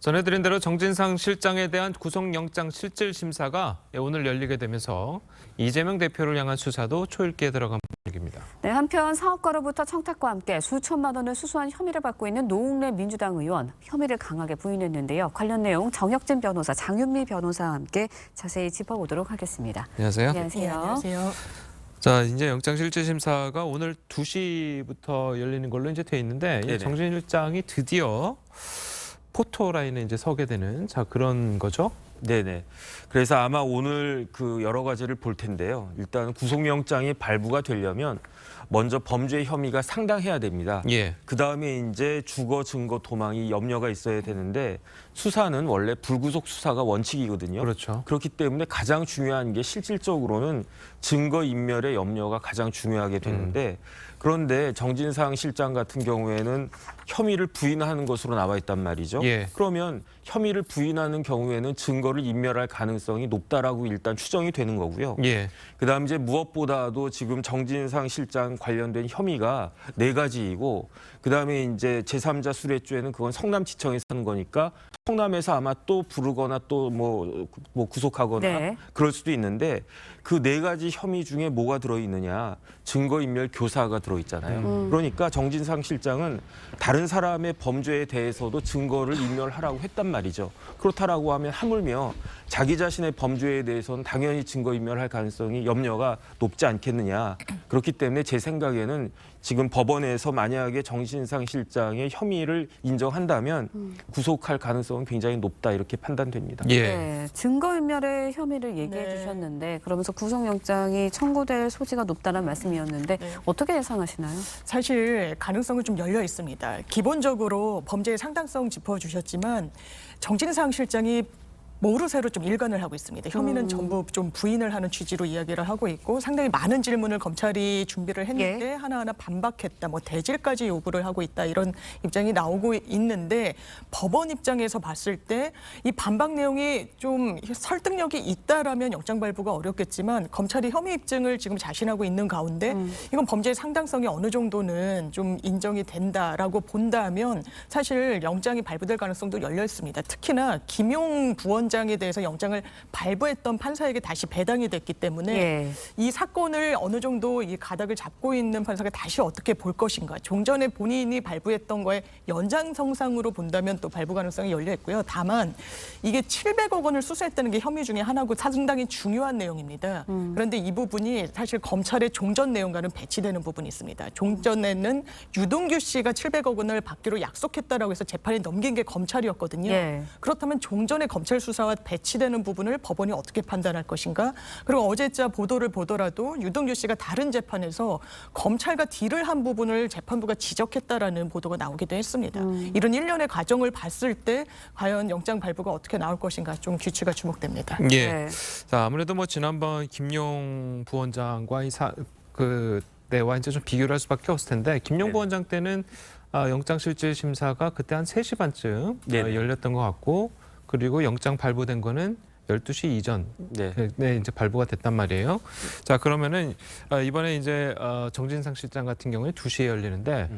전해드린 대로 정진상 실장에 대한 구속영장 실질 심사가 오늘 열리게 되면서 이재명 대표를 향한 수사도 초읽기에 들어간 분위기입니다. 네, 한편 사업가로부터 청탁과 함께 수천만 원을 수수한 혐의를 받고 있는 노웅래 민주당 의원 혐의를 강하게 부인했는데요. 관련 내용 정혁진 변호사, 장윤미 변호사와 함께 자세히 짚어보도록 하겠습니다. 안녕하세요. 안녕하세요. 네, 안녕하세요. 자, 이제 영장 실질 심사가 오늘 2시부터 열리는 걸로 이제 돼 있는데 정 실장이 드디어 포토라인에 이제 서게 되는 그런 거죠. 네네. 그래서 아마 오늘 여러 가지를 볼 텐데요. 일단 구속영장이 발부가 되려면 먼저 범죄 혐의가 상당해야 됩니다. 예. 그 다음에 이제 주거, 증거, 도망이 염려가 있어야 되는데 수사는 원래 불구속 수사가 원칙이거든요. 그렇죠. 그렇기 때문에 가장 중요한 게 실질적으로는 증거 인멸의 염려가 가장 중요하게 되는데 그런데 정진상 실장 같은 경우에는 혐의를 부인하는 것으로 나와 있단 말이죠. 예. 그러면 혐의를 부인하는 경우에는 증거를 인멸할 가능성이 높다라고 일단 추정이 되는 거고요. 예. 그다음 이제 무엇보다도 지금 정진상 실장 관련된 혐의가 4가지이고 그다음에 이제 제3자 수뢰죄는 그건 성남지청에서 하는 거니까 성남에서 아마 또 부르거나 또 뭐 구속하거나 네. 그럴 수도 있는데 그 4가지 혐의 중에 뭐가 들어있느냐 증거인멸 교사가 들어있잖아요. 그러니까 정진상 실장은 다른 사람의 범죄에 대해서도 증거를 인멸하라고 했단 말이죠. 그렇다라고 하면 하물며 자기 자신의 범죄에 대해서는 당연히 증거인멸할 가능성이 염려가 높지 않겠느냐. 그렇기 때문에 제 생각에는 지금 법원에서 만약에 정진상 실장의 혐의를 인정한다면 구속할 가능성은 굉장히 높다 이렇게 판단됩니다. 예. 네, 증거인멸의 혐의를 얘기해 네. 주셨는데 그러면서 구속영장이 청구될 소지가 높다는 말씀이었는데 네. 어떻게 예상하시나요? 사실 가능성은 좀 열려 있습니다. 기본적으로 범죄의 상당성 짚어주셨지만 정진상 실장이 모르쇠로 좀 일관을 하고 있습니다. 혐의는 전부 좀 부인을 하는 취지로 이야기를 하고 있고 상당히 많은 질문을 검찰이 준비를 했는데 하나하나 반박했다, 뭐 대질까지 요구를 하고 있다 이런 입장이 나오고 있는데 법원 입장에서 봤을 때 이 반박 내용이 좀 설득력이 있다라면 영장 발부가 어렵겠지만 검찰이 혐의 입증을 지금 자신하고 있는 가운데 이건 범죄의 상당성이 어느 정도는 좀 인정이 된다라고 본다면 사실 영장이 발부될 가능성도 열려 있습니다. 특히나 김용 부원장에 대해서 영장을 발부했던 판사에게 다시 배당이 됐기 때문에 예. 이 사건을 어느 정도 이 가닥을 잡고 있는 판사가 다시 어떻게 볼 것인가. 종전에 본인이 발부했던 거에 연장선상으로 본다면 또 발부 가능성이 열려 있고요. 다만 이게 700억 원을 수수했다는 게 혐의 중에 하나고 상당히 중요한 내용입니다. 그런데 이 부분이 사실 검찰의 종전 내용과는 배치되는 부분이 있습니다. 종전에는 유동규 씨가 700억 원을 받기로 약속했다라고 해서 재판에 넘긴 게 검찰이었거든요. 예. 그렇다면 종전의 검찰 수사와 배치되는 부분을 법원이 어떻게 판단할 것인가? 그리고 어제자 보도를 보더라도 유동규 씨가 다른 재판에서 검찰과 딜을 한 부분을 재판부가 지적했다라는 보도가 나오기도 했습니다. 이런 일련의 과정을 봤을 때 과연 영장 발부가 어떻게 나올 것인가 좀 규치가 주목됩니다. 예. 네. 자, 아무래도 뭐 지난번 김용 부원장과 때와 이제 좀 비교를 할 수밖에 없을 텐데 김용 부원장 때는 영장 실질 심사가 그때 한 3시 반쯤 열렸던 것 같고 그리고 영장 발부된 거는 12시 이전 이제 발부가 됐단 말이에요. 자, 그러면은 이번에 이제 정진상 실장 같은 경우에 2시에 열리는데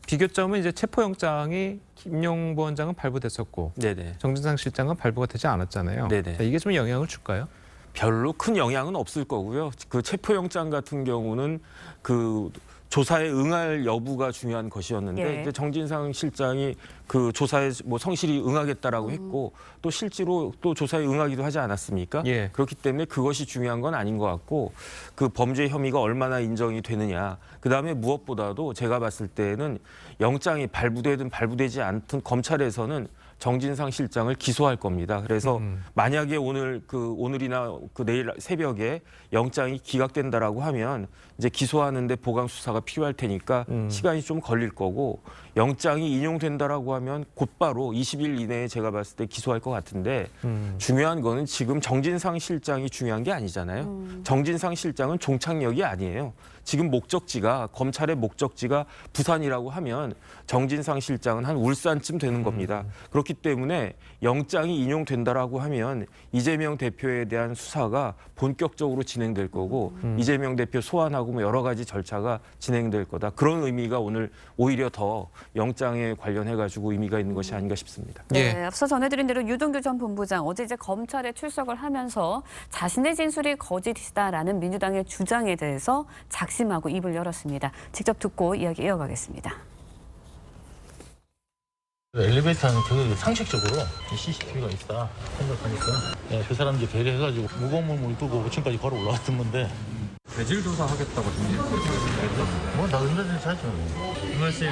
비교점은 이제 체포영장이 김용 부원장은 발부됐었고 정진상 실장은 발부가 되지 않았잖아요. 자, 이게 좀 영향을 줄까요? 별로 큰 영향은 없을 거고요. 그 체포영장 같은 경우는 그 조사에 응할 여부가 중요한 것이었는데 이제 정진상 실장이 그 조사에 뭐 성실히 응하겠다라고 했고 또 실제로 또 조사에 응하기도 하지 않았습니까? 그렇기 때문에 그것이 중요한 건 아닌 것 같고 그 범죄 혐의가 얼마나 인정이 되느냐. 그다음에 무엇보다도 제가 봤을 때는 영장이 발부되든 발부되지 않든 검찰에서는 정진상 실장을 기소할 겁니다. 그래서 만약에 오늘이나 내일 새벽에 영장이 기각된다라고 하면 이제 기소하는데 보강 수사가 필요할 테니까 시간이 좀 걸릴 거고 영장이 인용된다라고 하면 곧바로 20일 이내에 제가 봤을 때 기소할 것 같은데 중요한 거는 지금 정진상 실장이 중요한 게 아니잖아요. 정진상 실장은 종착역이 아니에요. 지금 목적지가 검찰의 목적지가 부산이라고 하면 정진상 실장은 한 울산쯤 되는 겁니다. 그렇기 그렇기 때문에 영장이 인용된다라고 하면 이재명 대표에 대한 수사가 본격적으로 진행될 거고 이재명 대표 소환하고 뭐 여러 가지 절차가 진행될 거다. 그런 의미가 오늘 오히려 더 영장에 관련해가지고 의미가 있는 것이 아닌가 싶습니다. 네, 예. 앞서 전해드린 대로 유동규 전 본부장 어제 이제 검찰에 출석을 하면서 자신의 진술이 거짓이다라는 민주당의 주장에 대해서 작심하고 입을 열었습니다. 직접 듣고 이야기 이어가겠습니다. 엘리베이터는 그 상식적으로 CCTV가 있다 생각하니까 그 사람들 배려해가지고 무거운 몸을 끌고 5층까지 걸어 올라왔던 건데 배질 조사하겠다고 준비했어요. 뭐 나 얼마든지 하죠. 이 말씀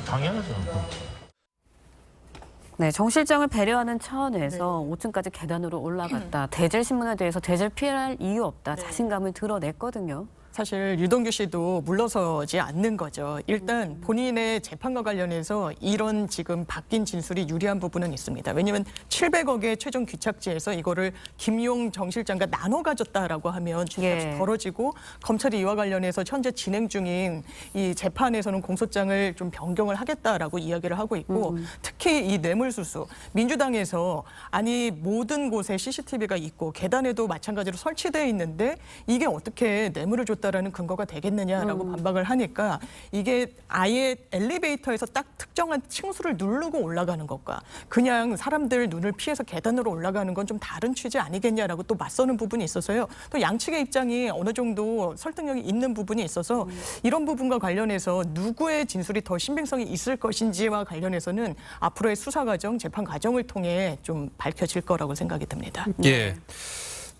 당연하죠. 네, 정 실장을 배려하는 차원에서 5층까지 계단으로 올라갔다. 대질 신문에 대해서 대질 피할 이유 없다. 자신감을 드러냈거든요. 사실 유동규 씨도 물러서지 않는 거죠. 일단 본인의 재판과 관련해서 이런 지금 바뀐 진술이 유리한 부분은 있습니다. 왜냐하면 700억의 최종 귀착지에서 이거를 김용 정 실장과 나눠 가졌다라고 하면 쥐값이 예. 벌어지고 검찰이 이와 관련해서 현재 진행 중인 이 재판에서는 공소장을 좀 변경을 하겠다라고 이야기를 하고 있고 특히 이 뇌물수수 민주당에서 아니 모든 곳에 CCTV가 있고 계단에도 마찬가지로 설치되어 있는데 이게 어떻게 뇌물을 줬다라는 근거가 되겠느냐라고 반박을 하니까 이게 아예 엘리베이터에서 딱 특정한 층수를 누르고 올라가는 것과 그냥 사람들 눈을 피해서 계단으로 올라가는 건 좀 다른 취지 아니겠냐라고 또 맞서는 부분이 있어서요. 또 양측의 입장이 어느 정도 설득력이 있는 부분이 있어서 이런 부분과 관련해서 누구의 진술이 더 신빙성이 있을 것인지와 관련해서는 앞으로의 수사 과정, 재판 과정을 통해 좀 밝혀질 거라고 생각이 듭니다. 예.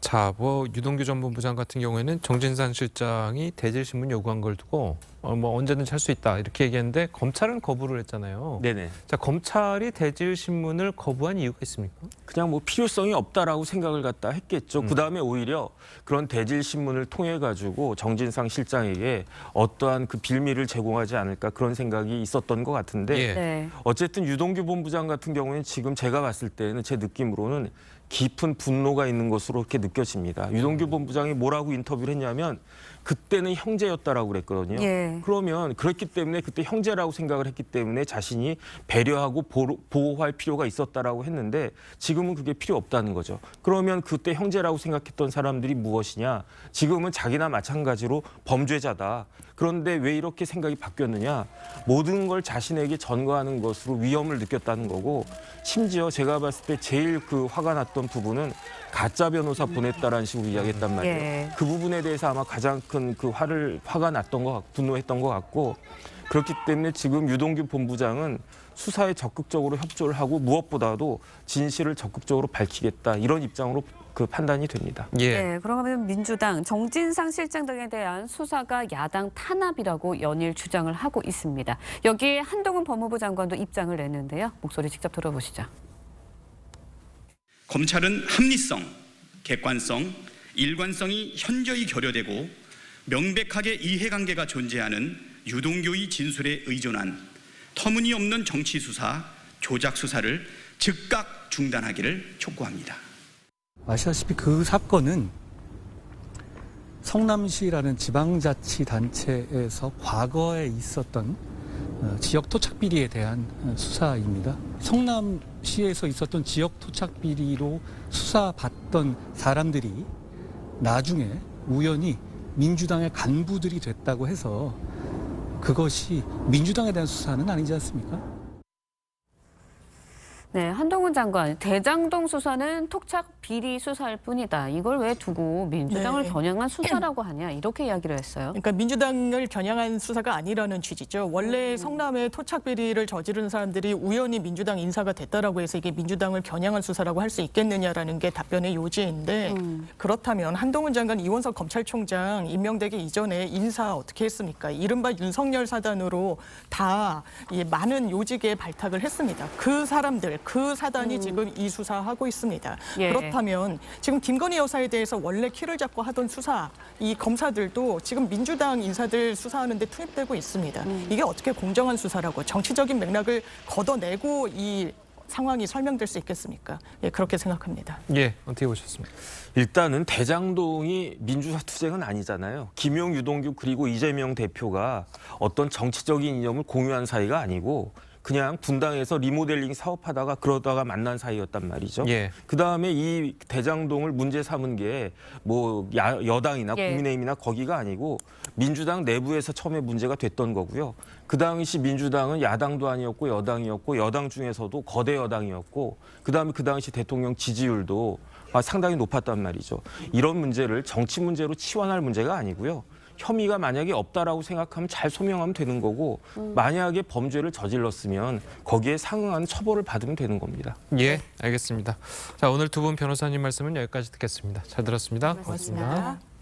자, 뭐 유동규 전 본부장 같은 경우에는 정진상 실장이 대질 신문 요구한 걸 두고 뭐 언제든지 할 수 있다 이렇게 얘기했는데 검찰은 거부를 했잖아요. 네네. 자, 검찰이 대질 신문을 거부한 이유가 있습니까? 그냥 뭐 필요성이 없다라고 생각을 갖다 했겠죠. 그다음에 오히려 그런 대질 신문을 통해 가지고 정진상 실장에게 어떠한 그 빌미를 제공하지 않을까 그런 생각이 있었던 것 같은데 예. 네. 어쨌든 유동규 본부장 같은 경우에는 지금 제가 봤을 때는 제 느낌으로는 깊은 분노가 있는 것으로 이렇게 느껴집니다. 유동규 본부장이 뭐라고 인터뷰를 했냐면 그때는 형제였다라고 그랬거든요. 예. 그러면 그렇기 때문에 그때 형제라고 생각을 했기 때문에 자신이 배려하고 보호할 필요가 있었다라고 했는데 지금은 그게 필요 없다는 거죠. 그러면 그때 형제라고 생각했던 사람들이 무엇이냐? 지금은 자기나 마찬가지로 범죄자다. 그런데 왜 이렇게 생각이 바뀌었느냐? 모든 걸 자신에게 전가하는 것으로 위험을 느꼈다는 거고 심지어 제가 봤을 때 제일 그 화가 났던 부분은 가짜 변호사 보냈다라는 식으로 이야기했단 말이에요. 예. 그 부분에 대해서 아마 가장 큰 그 화가 났던 것 같고 분노했던 것 같고 그렇기 때문에 지금 유동규 본부장은 수사에 적극적으로 협조를 하고 무엇보다도 진실을 적극적으로 밝히겠다 이런 입장으로 그 판단이 됩니다. 예. 네, 그러면 민주당 정진상 실장 등에 대한 수사가 야당 탄압이라고 연일 주장을 하고 있습니다. 여기에 한동훈 법무부 장관도 입장을 냈는데요. 목소리 직접 들어보시죠. 검찰은 합리성, 객관성, 일관성이 현저히 결여되고 명백하게 이해관계가 존재하는 유동규의 진술에 의존한 터무니없는 정치 수사, 조작 수사를 즉각 중단하기를 촉구합니다. 아시다시피 그 사건은 성남시라는 지방자치단체에서 과거에 있었던 지역 토착 비리에 대한 수사입니다. 성남시에서 있었던 지역 토착 비리로 수사받던 사람들이 나중에 우연히 민주당의 간부들이 됐다고 해서 그것이 민주당에 대한 수사는 아니지 않습니까? 네, 한동훈 장관, 대장동 수사는 토착 비리 수사일 뿐이다. 이걸 왜 두고 민주당을 네. 겨냥한 수사라고 하냐 이렇게 이야기를 했어요. 그러니까 민주당을 겨냥한 수사가 아니라는 취지죠. 원래 성남에 토착 비리를 저지른 사람들이 우연히 민주당 인사가 됐다라고 해서 이게 민주당을 겨냥한 수사라고 할 수 있겠느냐라는 게 답변의 요지인데 그렇다면 한동훈 장관 이원석 검찰총장 임명되기 이전에 인사 어떻게 했습니까? 이른바 윤석열 사단으로 다 많은 요직에 발탁을 했습니다. 그 사람들, 그 사단이 지금 이 수사하고 있습니다. 예. 그렇다면 지금 김건희 여사에 대해서 원래 키를 잡고 하던 수사, 이 검사들도 지금 민주당 인사들 수사하는 데 투입되고 있습니다. 이게 어떻게 공정한 수사라고 정치적인 맥락을 걷어내고 이 상황이 설명될 수 있겠습니까? 예, 그렇게 생각합니다. 예, 어떻게 보셨습니까? 일단은 대장동이 민주화 투쟁은 아니잖아요. 김용, 유동규 그리고 이재명 대표가 어떤 정치적인 이념을 공유한 사이가 아니고 그냥 분당에서 리모델링 사업하다가 그러다가 만난 사이였단 말이죠. 예. 그다음에 이 대장동을 문제 삼은 게 뭐 여당이나 예. 국민의힘이나 거기가 아니고 민주당 내부에서 처음에 문제가 됐던 거고요. 그 당시 민주당은 야당도 아니었고 여당이었고 여당 중에서도 거대 여당이었고 그다음에 그 당시 대통령 지지율도 상당히 높았단 말이죠. 이런 문제를 정치 문제로 치환할 문제가 아니고요. 혐의가 만약에 없다라고 생각하면 잘 소명하면 되는 거고 만약에 범죄를 저질렀으면 거기에 상응하는 처벌을 받으면 되는 겁니다. 예, 알겠습니다. 자, 오늘 두 분 변호사님 말씀은 여기까지 듣겠습니다. 잘 들었습니다. 고맙습니다.